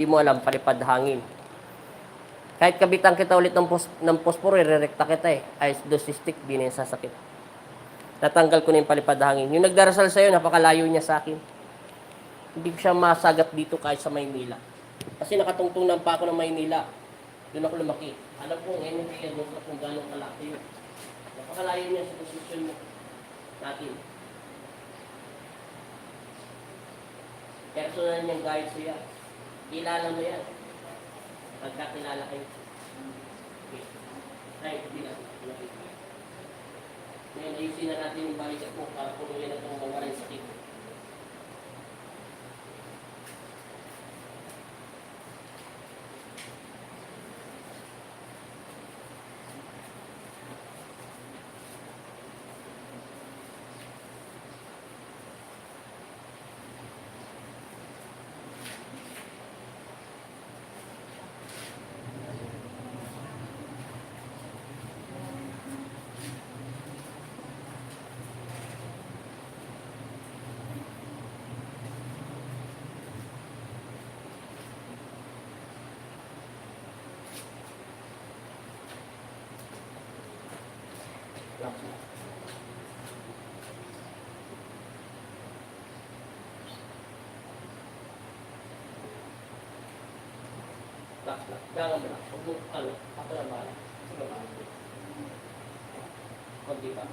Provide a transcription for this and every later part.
Hindi mo alam, palipad hangin. Kahit kabitan kita ulit ng posporo, re-recta kita eh. Ice dosistic, di na yung sasakit. Natanggal ko na yung palipad hangin. Yung nagdarasal sa'yo, napakalayo niya sa akin. Hindi ko siya masagat dito kahit sa Maynila. Kasi nakatungtong ng pa ako ng Maynila. Doon ako lumaki. Alam ko, ngayon yung kaya doon kung gano'ng kalaki yun. Napakalayo niya sa posisyon mo natin. Personal niyang guide siya. Kilala mo yan. Pagkakilala kayo. Okay. Ay, hindi na. Ngayon, ayusin na natin yung balikat mo para puluyan na itong mawalan sa sakit. Jangan berat, untuk apa namanya? Konti pak.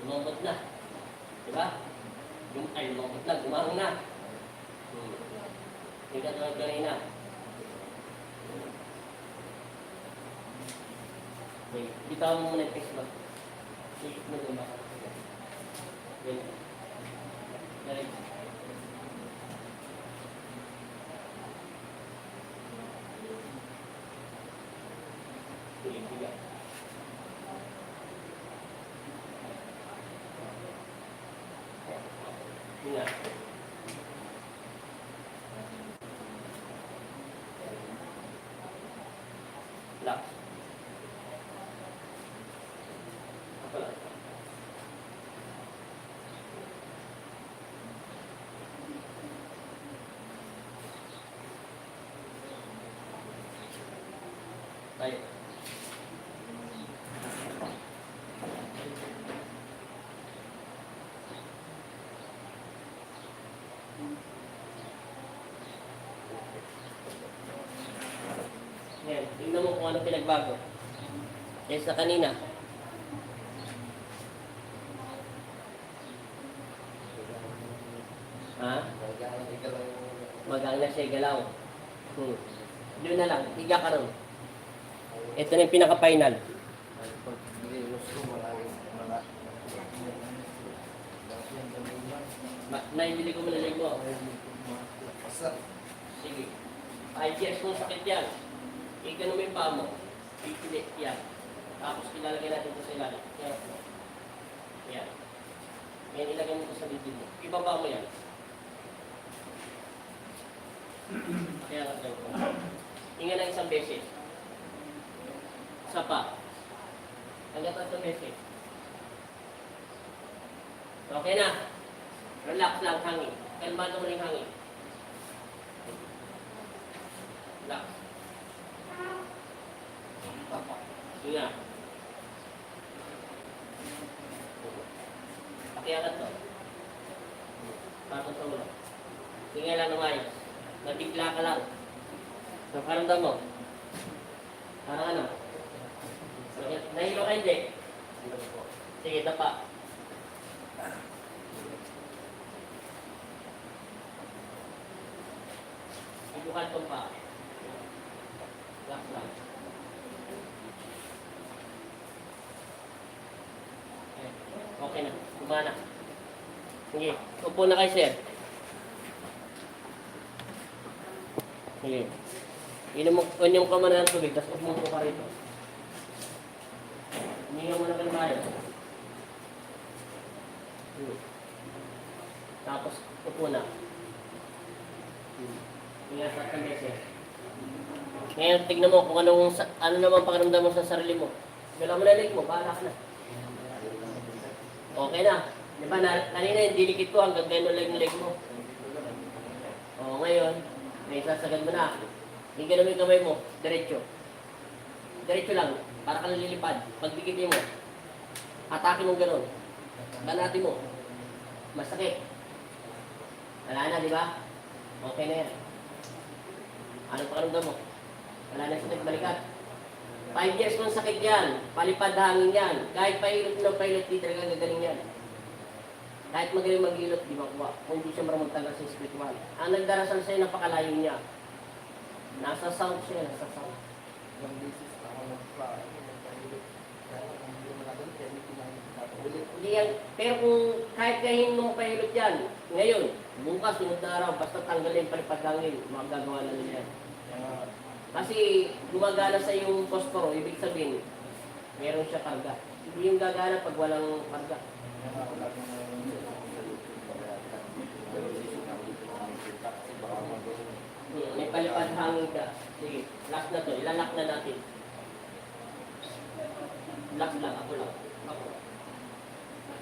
Lumambot na. Diba? Lumambot na. Gumahong na. Hindi ka tulad kanina. Okay. Bitaw mo muna yung face bag. Ikot mo din ba? Ganyan. Galing. Tiga. Ingat. Relax. Apa lagi? Baik. Yan, tingnan mo kung ano pinagbago. Kaysa kanina. Ha? Magang na siya galaw. Doon na lang, higa ka ron. Ito na yung pinaka-final. Naibili ko malalay mo. Sige. 5 years kung sakit yan. Ikano mo yung paa mo. Ipili yan. Tapos ilalagay natin ito sa ilalim. Yan. Yan, ilagay mo ito sa bibig mo. Ibaba mo yan. Kaya ka tayo. Hinga ng isang beses. Isa pa. Hanggang 3 beses. Okay na. Relax lang, hangin. Kalmado mo rin hangin. Relax. Hinga. Pakialat to. Pasok sa ulo. Hinga lang ng ayos. Natigla ka lang. Nakaramdam mo. Parang ano? Nahilo ka hindi? Sige, tapa. Bukal itong pa. Relax lang. Okay na. Kumana. Sige. Upo na kayo, sir. Sige. Inom ka muna ng tubig, tapos umupo ka rito. Huminga muna ka ng bayo. Tapos, upo na. Hinga sa ating beses. Ngayon, tignan mo kung ano naman pakiramdam mo sa sarili mo. Galaw mo na leg mo, bahala ka na. Okay na. Di ba, kanina yung dilikit ko hanggang gano'n lang yung leg mo. O, ngayon, may sasagad mo na. Hinggan mo yung kamay mo, diretso. Diretso lang, para ka nalilipad. Pagdikitin mo, atakin mo gano'n. Banati mo. Masakit. Wala na, di ba? Okay na yan. Anong pakiramdam mo? Wala na sakit, balikat. 5 years kung sakit yan, palipad hangin yan. Kahit pailot ng pilot, di talaga gagaling yan. Kahit magaling mag-ilot, di ba kuha? Kung hindi siya marunong talaga sa spiritual. Ang nagdarasal sa'yo, napakalayo niya. Nasa sound siya, nasa sound. Yung basis ako nagpa-ilot. Kaya hindi mo na doon, kaya hindi Hindi yan. Pero kung kahit kahin mo pailot yan, ngayon, bukas, sunod na araw, basta tanggalin palipad hangin, magagawa na nila yan. Kasi gumagana sa yung posporo, ibig sabihin, meron siya karga. Hindi yung gagana pag walang karga. May palipad hangin ka. Sige, last na to. Ilalak na natin. Last lang. Ako lang. Ako.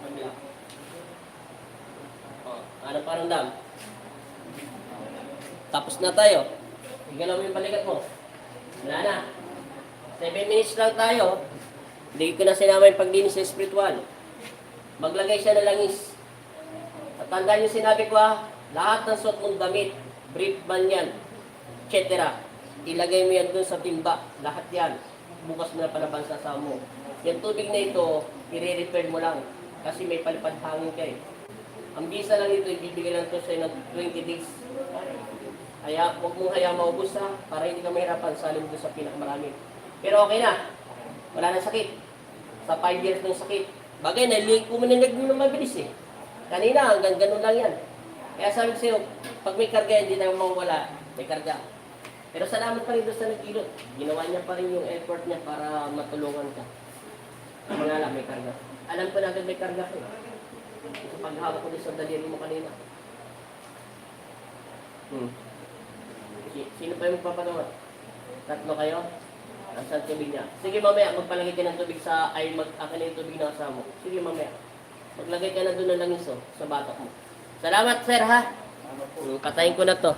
Pag-lock. Ano paramdam? Tapos na tayo. Igalaw mo yung balikat mo. Wala na. 7 minutes lang tayo. Hindi ko na sinama yung paglinis sa spiritual. Maglagay siya ng langis. At tandaan yung sinabi ko lahat ng suot mong damit, brief man yan, etc. Ilagay mo yan dun sa timba. Lahat yan. Bukas mo na palaban sa mo. Yung tubig na ito, i-repair mo lang. Kasi may palipad hangin ka eh. Ang bisa lang ito, ibibigay lang ito sa'yo ng 20 days. Kaya huwag mong hayang maubos para hindi ka mahirapan sa alim doon sa pinakamarami. Pero okay na. Wala na sakit. Sa 5 years ng sakit. Bagay, nalilig ko mo na mabilis eh. Kanina, hanggang ganun lang yan. Kaya sabi ko sa'yo, pag may karga, hindi na mawala. May karga. Pero salamat pa rin doon sa nag-ilot. Ginawa niya pa rin yung effort niya para matulungan ka. Mga lang, may karga. Alam ko na agad may karga ko. Sa paghawak ko din sa daliri mo kanina. Sino pa yung magpapagawa? Tatlo kayo? Nasaan tubig niya? Sige mamaya, magpalagay ka ng tubig akin yung tubig na kasama mo. Sige mamaya. Maglagay ka na doon ng langis sa batok mo. Salamat sir ha. Patayin ko na to.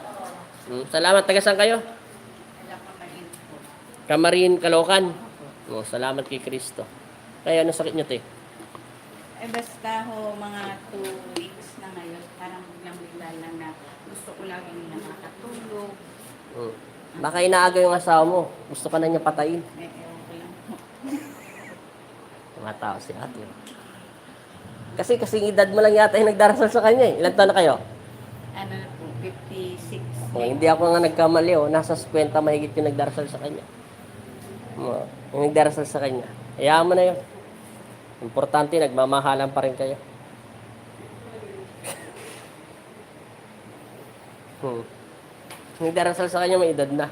Salamat. Taga saan kayo? Kamarin, Caloocan. Salamat kay Kristo. Kaya ano sakit niyo te? Basta ho, mga 2 weeks na ngayon, parang biglang-bigla lang na gusto ko laging nakakatulog. Baka inaaga yung asawa mo. Gusto ka na niya patayin. Ewan ko lang po. Mga tao si ate. Kasi edad mo lang yata yung nagdarasal sa kanya eh. Ilan taon na kayo? Ano na po, 56. Hindi ako nga nagkamali Nasa 50 mahigit yung nagdarasal sa kanya. Yung nagdarasal sa kanya. Hayaan mo na yun. Importante, nagmamahalan pa rin kayo. Nagdarasal sa kanya, may edad na.